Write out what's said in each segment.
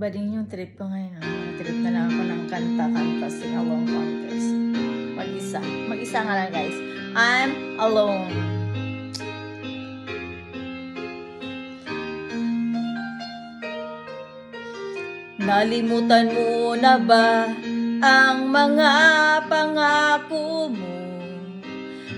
Iba din yung trip ko ngayon. Trip na lang ako ng kanta-kanta, sing-along contest. Mag-isa. Mag-isa nga lang, guys. I'm alone. Nalimutan mo na ba ang mga pangako mo?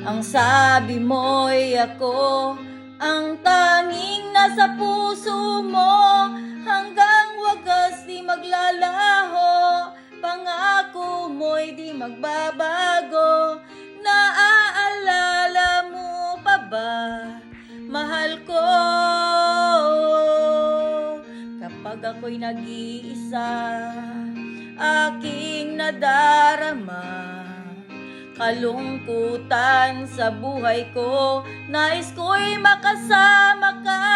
Ang sabi mo'y ako ang tanging nasa puso mo, hanggang wagas di maglalaho. Pangako mo'y di magbabago. Naaalala mo pa ba, mahal ko? Kapag ako'y nag-iisa, aking nadarama kalungkutan sa buhay ko. Nais ko'y makasama ka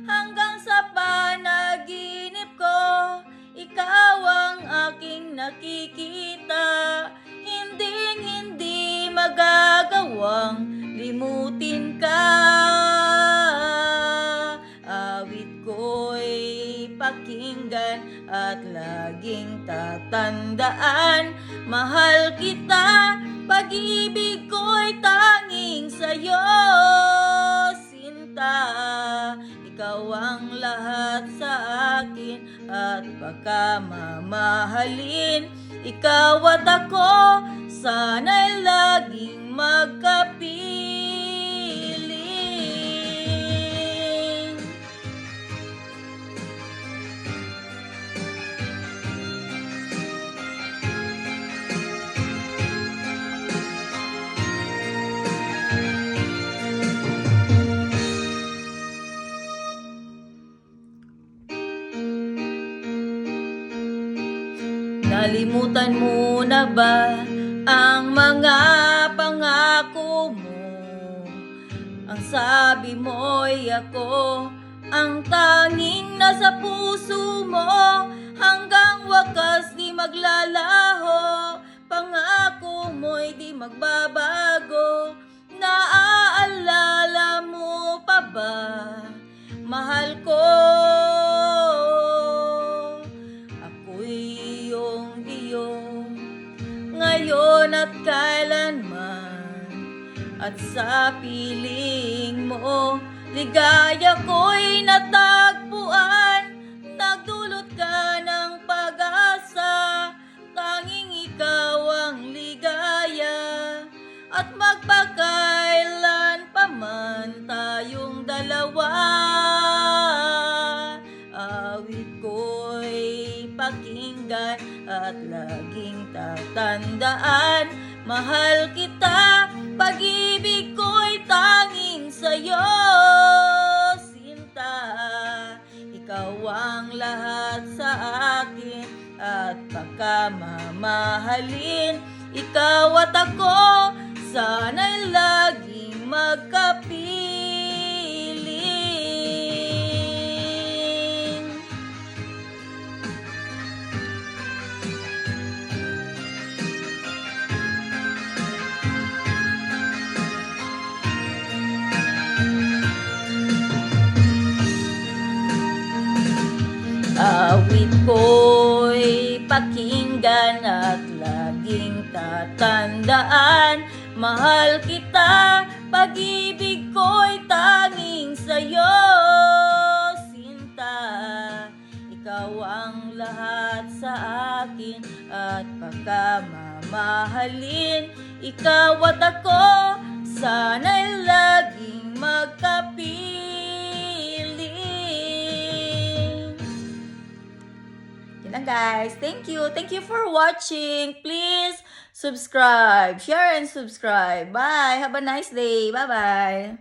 hanggang sa panaginip ko. Ikaw ang aking nakikita, hindi magagawang limutin ka. Awit ko'y pakinggan at laging tatandaan, mahal kita, pag-ibig ko'y tanging sa'yo, sinta. Ikaw ang lahat sa akin at pagkamamahalin. Ikaw at ako, sana'y laging magkapiling. Nalimutan mo na ba ang mga pangako mo? Ang sabi mo'y ako ang tanging nasa puso mo, hanggang wakas di maglalaho. Pangako mo'y di magbabago. Naaalala mo pa ba, mahal ko? Ngayon at kailanman, at sa piling mo, ligaya ko'y natagpuan. Nagdulot ka ng pag-asa, tanging ikaw ang ligaya. At magpakailan pa man tayong dalawa, awit ko'y pakinggan at laging tatandaan, mahal kita, pag-ibig ko'y tanging sa'yo, sinta. Ikaw ang lahat sa akin at pagkamamahalin. Ikaw at ako, sana'y laging magkapiling. Awit ko'y pakinggan at laging tatandaan, mahal kita, pag-ibig ko'y tanging sa'yo, sinta. Ikaw ang lahat sa akin at pagkamamahalin. Ikaw at ako, sana'y laging magkapiling. Yun lang, guys. Thank you. Thank you for watching. Please subscribe, share, and subscribe. Bye. Have a nice day. Bye-bye.